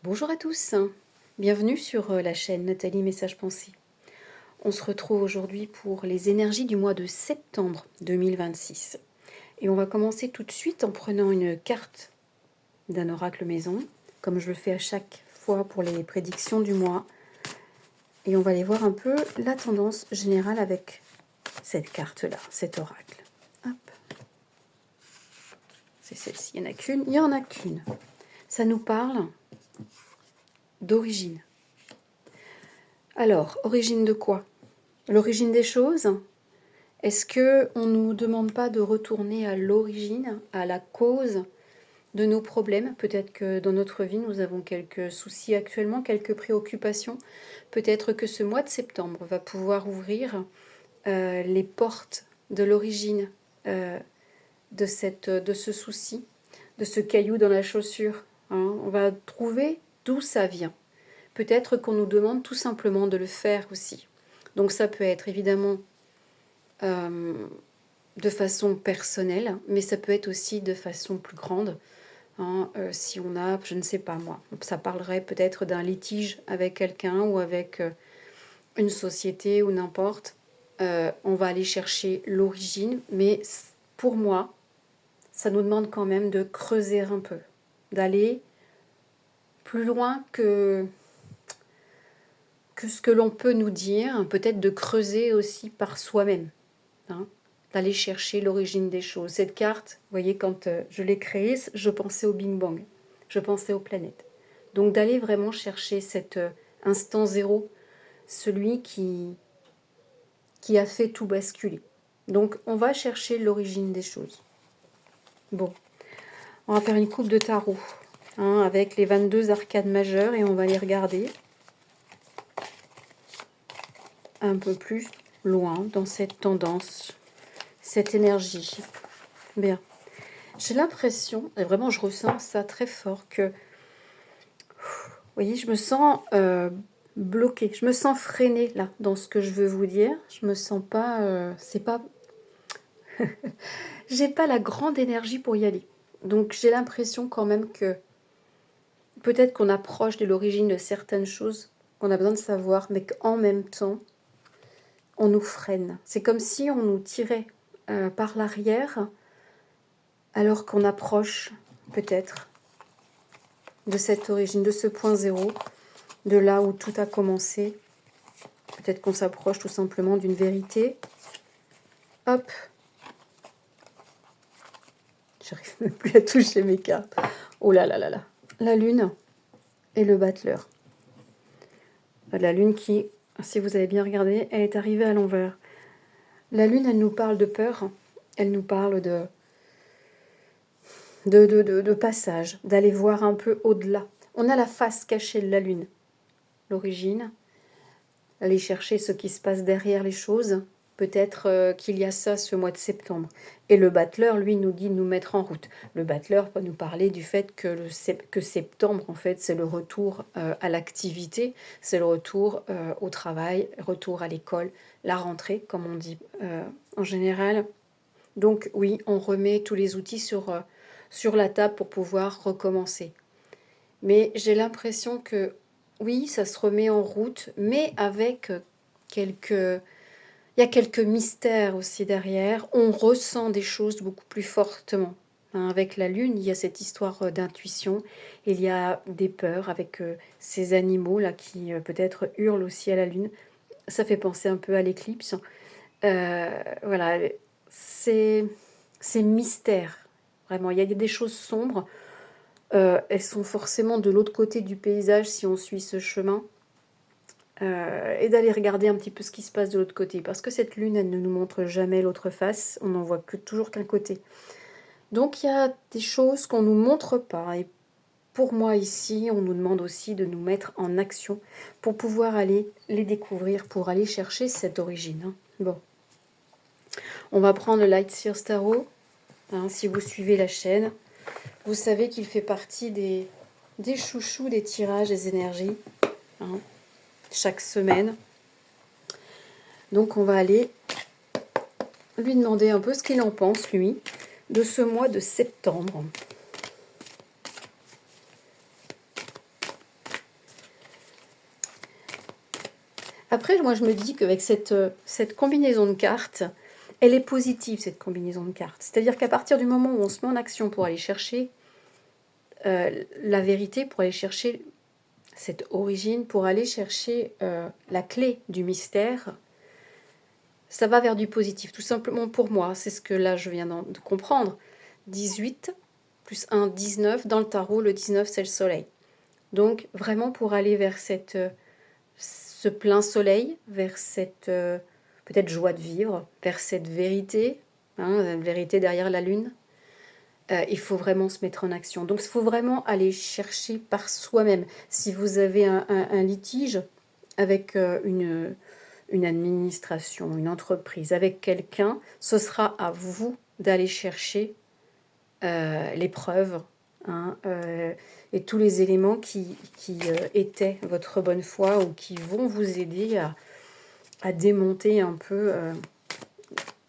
Bonjour à tous, bienvenue sur la chaîne Nathalie Message Pensée. On se retrouve aujourd'hui pour les énergies du mois de septembre 2026. Et on va commencer tout de suite en prenant une carte d'un oracle maison, comme je le fais à chaque fois pour les prédictions du mois. Et on va aller voir un peu la tendance générale avec cette carte-là, cet oracle. Hop. C'est celle-ci, il n'y en a qu'une. Ça nous parle d'origine. Alors, origine de quoi? L'origine des choses? Est-ce qu'on ne nous demande pas de retourner à l'origine, à la cause de nos problèmes? Peut-être que dans notre vie, nous avons quelques soucis actuellement, quelques préoccupations. Peut-être que ce mois de septembre va pouvoir ouvrir les portes de l'origine de ce souci, de ce caillou dans la chaussure. On va trouver d'où ça vient. Peut-être qu'on nous demande tout simplement de le faire aussi. Donc ça peut être évidemment de façon personnelle, mais ça peut être aussi de façon plus grande. Si on a, je ne sais pas moi, ça parlerait peut-être d'un litige avec quelqu'un ou avec une société ou n'importe. On va aller chercher l'origine, mais pour moi, ça nous demande quand même de creuser un peu, d'aller plus loin que ce que l'on peut nous dire, peut-être de creuser aussi par soi-même, d'aller chercher l'origine des choses. Cette carte, vous voyez, quand je l'ai créée, je pensais au Big Bang, je pensais aux planètes. Donc d'aller vraiment chercher cet instant zéro, celui qui a fait tout basculer. Donc on va chercher l'origine des choses. Bon, on va faire une coupe de tarot avec les 22 arcades majeures et on va les regarder un peu plus loin dans cette tendance, cette énergie. Bien. J'ai l'impression, et vraiment je ressens ça très fort, que, vous voyez, je me sens bloquée, je me sens freinée là, dans ce que je veux vous dire. Je me sens pas, c'est pas, j'ai pas la grande énergie pour y aller. Donc j'ai l'impression quand même que peut-être qu'on approche de l'origine de certaines choses qu'on a besoin de savoir, mais qu'en même temps, on nous freine. C'est comme si on nous tirait par l'arrière, alors qu'on approche peut-être de cette origine, de ce point zéro, de là où tout a commencé. Peut-être qu'on s'approche tout simplement d'une vérité. Hop. J'arrive même plus à toucher mes cartes. Oh là là là là. La lune et le battleur. La lune qui, si vous avez bien regardé, elle est arrivée à l'envers. La lune, elle nous parle de peur. Elle nous parle de passage, d'aller voir un peu au-delà. On a la face cachée de la lune. L'origine, aller chercher ce qui se passe derrière les choses. Peut-être qu'il y a ça ce mois de septembre. Et le battleur, lui, nous dit de nous mettre en route. Le battleur va nous parler du fait que septembre, en fait, c'est le retour à l'activité, c'est le retour au travail, retour à l'école, la rentrée, comme on dit en général. Donc oui, on remet tous les outils sur la table pour pouvoir recommencer. Mais j'ai l'impression que oui, ça se remet en route, mais avec quelques... Il y a quelques mystères aussi derrière. On ressent des choses beaucoup plus fortement. Avec la lune, il y a cette histoire d'intuition. Il y a des peurs avec ces animaux-là qui peut-être hurlent aussi à la lune. Ça fait penser un peu à l'éclipse. Voilà, c'est mystère. Vraiment, il y a des choses sombres. Elles sont forcément de l'autre côté du paysage si on suit ce chemin. Et d'aller regarder un petit peu ce qui se passe de l'autre côté. Parce que cette lune, elle ne nous montre jamais l'autre face. On n'en voit toujours qu'un côté. Donc il y a des choses qu'on ne nous montre pas. Et pour moi ici, on nous demande aussi de nous mettre en action pour pouvoir aller les découvrir, pour aller chercher cette origine. Bon. On va prendre le Light Seer Tarot. Si vous suivez la chaîne, vous savez qu'il fait partie des chouchous, des tirages, des énergies. Chaque semaine. Donc on va aller lui demander un peu ce qu'il en pense, lui, de ce mois de septembre. Après, moi, je me dis qu'avec cette combinaison de cartes, elle est positive, cette combinaison de cartes. C'est-à-dire qu'à partir du moment où on se met en action pour aller chercher la vérité, pour aller chercher cette origine, pour aller chercher la clé du mystère, ça va vers du positif. Tout simplement pour moi, c'est ce que là, je viens de comprendre. 18 plus 1, 19. Dans le tarot, le 19, c'est le soleil. Donc, vraiment pour aller vers ce plein soleil, vers cette peut-être joie de vivre, vers cette vérité, la vérité derrière la lune, il faut vraiment se mettre en action. Donc, il faut vraiment aller chercher par soi-même. Si vous avez un litige avec une administration, une entreprise, avec quelqu'un, ce sera à vous d'aller chercher les preuves, et tous les éléments qui étaient votre bonne foi ou qui vont vous aider à démonter un peu,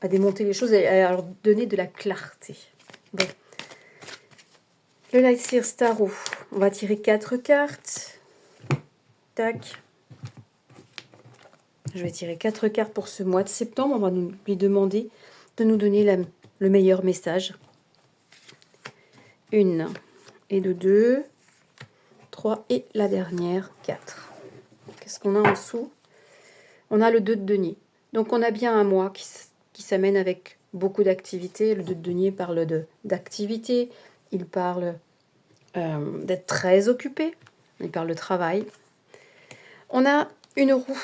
à démonter les choses et à leur donner de la clarté. Bon. Le Light Seers Tarot, on va tirer 4 cartes. Tac. Je vais tirer 4 cartes pour ce mois de septembre. On va lui demander de nous donner le meilleur message. 1 et de 2, 3 et la dernière 4. Qu'est-ce qu'on a en dessous? On a le 2 de denier. Donc on a bien un mois qui s'amène avec beaucoup d'activités. Le 2 de denier parle d'activité. Il parle d'être très occupé. Il parle de travail. On a une roue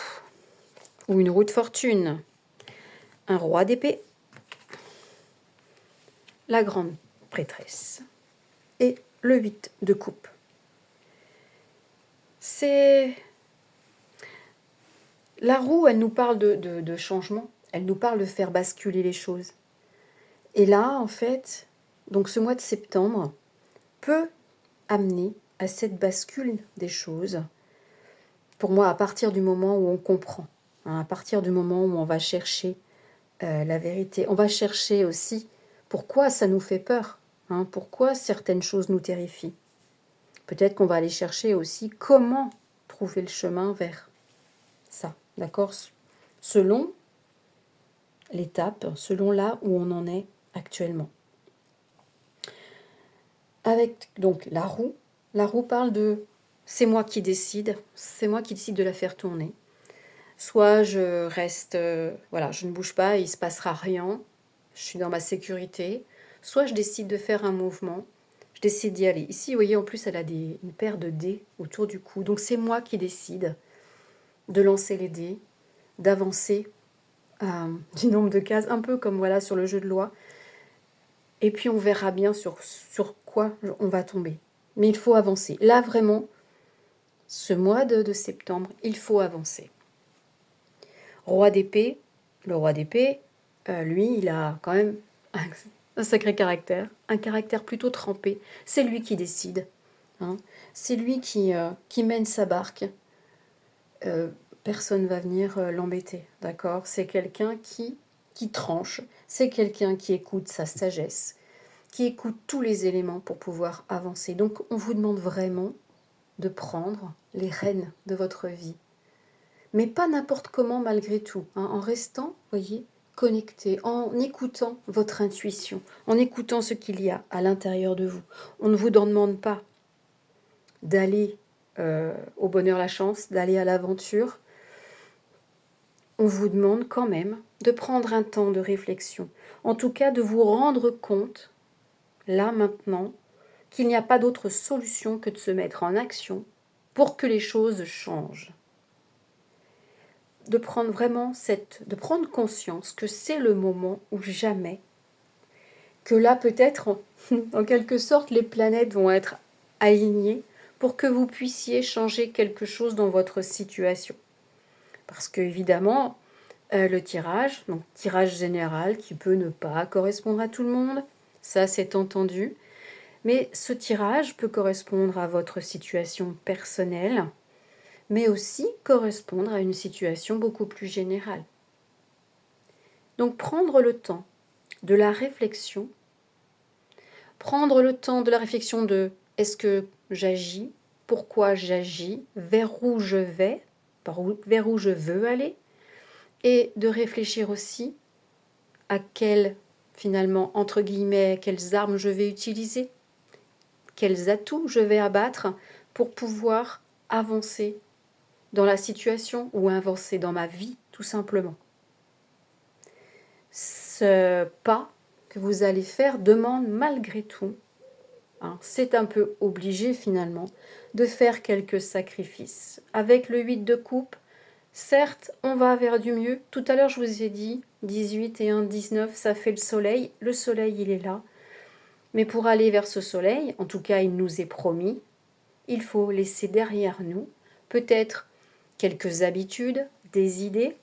ou une roue de fortune. Un roi d'épée. La grande prêtresse. Et le 8 de coupe. C'est... La roue, elle nous parle de changement. Elle nous parle de faire basculer les choses. Et là, en fait, donc ce mois de septembre peut amener à cette bascule des choses. Pour moi, à partir du moment où on comprend, à partir du moment où on va chercher la vérité, on va chercher aussi pourquoi ça nous fait peur, pourquoi certaines choses nous terrifient. Peut-être qu'on va aller chercher aussi comment trouver le chemin vers ça, d'accord? Selon l'étape, selon là où on en est actuellement. Avec donc la roue parle de c'est moi qui décide de la faire tourner. Soit je reste, je ne bouge pas, il ne se passera rien, je suis dans ma sécurité. Soit je décide de faire un mouvement, je décide d'y aller. Ici, vous voyez, en plus, elle a une paire de dés autour du cou. Donc c'est moi qui décide de lancer les dés, d'avancer du nombre de cases, un peu comme voilà sur le jeu de loi. Et puis on verra bien sur quoi on va tomber. Mais il faut avancer. Là, vraiment, ce mois de septembre, il faut avancer. Roi d'épée, le roi d'épée, lui, il a quand même un sacré caractère, un caractère plutôt trempé. C'est lui qui décide. C'est lui qui mène sa barque. Personne ne va venir l'embêter, d'accord? C'est quelqu'un qui tranche, c'est quelqu'un qui écoute sa sagesse, qui écoute tous les éléments pour pouvoir avancer. Donc, on vous demande vraiment de prendre les rênes de votre vie. Mais pas n'importe comment malgré tout, en restant, voyez, connecté, en écoutant votre intuition, en écoutant ce qu'il y a à l'intérieur de vous. On ne vous demande pas d'aller au bonheur, la chance, d'aller à l'aventure. On vous demande quand même de prendre un temps de réflexion, en tout cas de vous rendre compte, là maintenant, qu'il n'y a pas d'autre solution que de se mettre en action pour que les choses changent. De prendre vraiment de prendre conscience que c'est le moment ou jamais, que là peut-être, en quelque sorte, les planètes vont être alignées pour que vous puissiez changer quelque chose dans votre situation. Parce que évidemment, le tirage, donc tirage général qui peut ne pas correspondre à tout le monde, ça c'est entendu, mais ce tirage peut correspondre à votre situation personnelle, mais aussi correspondre à une situation beaucoup plus générale. Donc prendre le temps de la réflexion, de est-ce que j'agis, pourquoi j'agis, vers où je vais, vers où je veux aller, et de réfléchir aussi à quelles, finalement, entre guillemets, quelles armes je vais utiliser, quels atouts je vais abattre pour pouvoir avancer dans la situation ou avancer dans ma vie, tout simplement. Ce pas que vous allez faire demande malgré tout, c'est un peu obligé finalement, de faire quelques sacrifices. Avec le 8 de coupe, certes, on va vers du mieux. Tout à l'heure, je vous ai dit, 18 et 1, 19, ça fait le soleil. Le soleil, il est là. Mais pour aller vers ce soleil, en tout cas, il nous est promis, il faut laisser derrière nous peut-être quelques habitudes, des idées.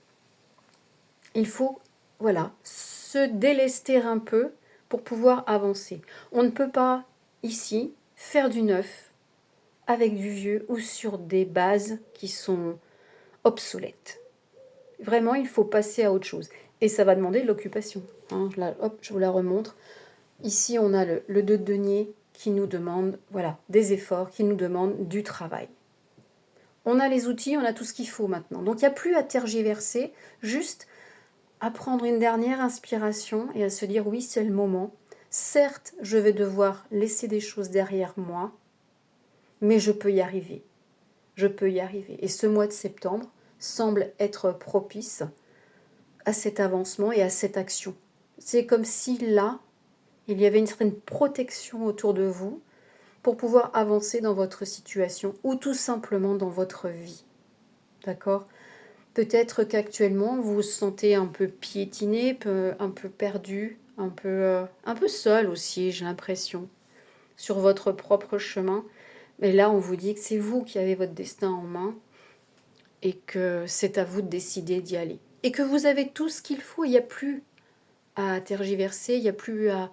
Il faut, voilà, se délester un peu pour pouvoir avancer. On ne peut pas, ici, faire du neuf avec du vieux ou sur des bases qui sont obsolètes. Vraiment, il faut passer à autre chose. Et ça va demander de l'occupation. Hop, je vous la remontre. Ici, on a le 2 de denier qui nous demande, voilà, des efforts, qui nous demande du travail. On a les outils, on a tout ce qu'il faut maintenant. Donc, il n'y a plus à tergiverser, juste à prendre une dernière inspiration et à se dire, oui, c'est le moment. Certes, je vais devoir laisser des choses derrière moi, mais je peux y arriver. Je peux y arriver. Et ce mois de septembre semble être propice à cet avancement et à cette action. C'est comme si là, il y avait une certaine protection autour de vous pour pouvoir avancer dans votre situation ou tout simplement dans votre vie. D'accord ? Peut-être qu'actuellement, vous vous sentez un peu piétiné, un peu perdu, un peu seul aussi, j'ai l'impression, sur votre propre chemin. Mais là, on vous dit que c'est vous qui avez votre destin en main et que c'est à vous de décider d'y aller. Et que vous avez tout ce qu'il faut, il n'y a plus à tergiverser, il n'y a plus à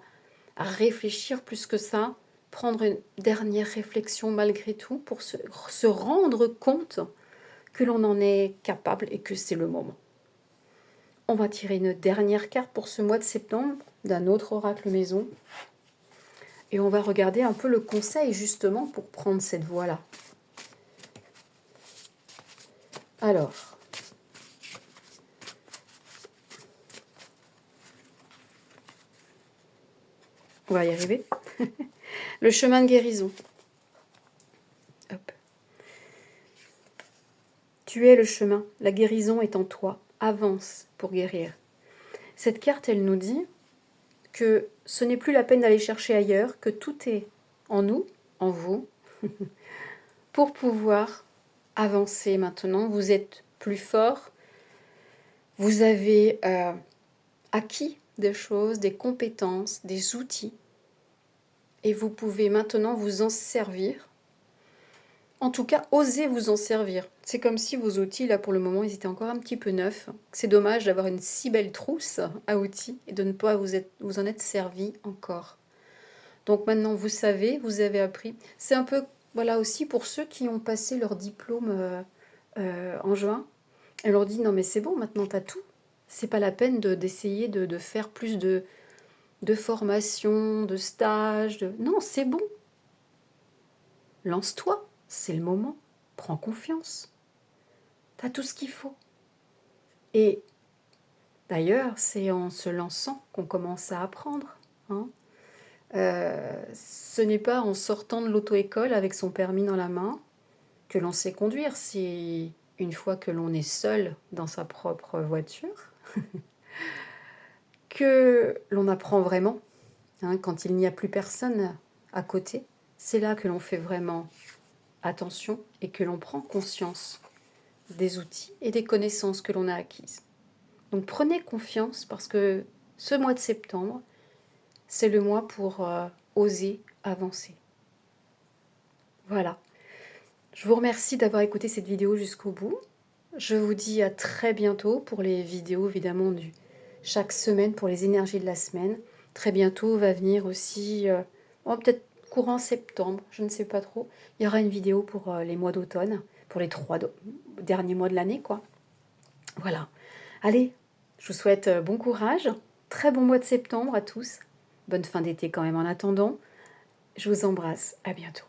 réfléchir plus que ça, prendre une dernière réflexion malgré tout pour se rendre compte que l'on en est capable et que c'est le moment. On va tirer une dernière carte pour ce mois de septembre d'un autre oracle maison et on va regarder un peu le conseil justement pour prendre cette voie-là. Alors, on va y arriver. Le chemin de guérison. Hop. Tu es le chemin, la guérison est en toi. Avance pour guérir. Cette carte, elle nous dit que ce n'est plus la peine d'aller chercher ailleurs, que tout est en nous, en vous, pour pouvoir avancer maintenant. Vous êtes plus fort, vous avez acquis des choses, des compétences, des outils, et vous pouvez maintenant vous en servir. En tout cas, osez vous en servir. C'est comme si vos outils, là, pour le moment, ils étaient encore un petit peu neufs. C'est dommage d'avoir une si belle trousse à outils et de ne pas vous en être servi encore. Donc maintenant, vous savez, vous avez appris. C'est un peu, voilà, aussi pour ceux qui ont passé leur diplôme en juin. Elle leur dit, non mais c'est bon, maintenant tu as tout. C'est pas la peine d'essayer de faire plus de formations, de stages. Non, c'est bon. Lance-toi. C'est le moment, prends confiance. Tu as tout ce qu'il faut. Et d'ailleurs, c'est en se lançant qu'on commence à apprendre. Ce n'est pas en sortant de l'auto-école avec son permis dans la main que l'on sait conduire. C'est une fois que l'on est seul dans sa propre voiture que l'on apprend vraiment. Quand il n'y a plus personne à côté, c'est là que l'on fait vraiment attention et que l'on prend conscience des outils et des connaissances que l'on a acquises. Donc prenez confiance parce que ce mois de septembre, c'est le mois pour oser avancer. Voilà. Je vous remercie d'avoir écouté cette vidéo jusqu'au bout. Je vous dis à très bientôt pour les vidéos évidemment chaque semaine pour les énergies de la semaine. Très bientôt va venir aussi, peut-être courant septembre, je ne sais pas trop. Il y aura une vidéo pour les mois d'automne, pour les 3 derniers mois de l'année, quoi. Voilà. Allez, je vous souhaite bon courage, très bon mois de septembre à tous. Bonne fin d'été quand même en attendant. Je vous embrasse, à bientôt.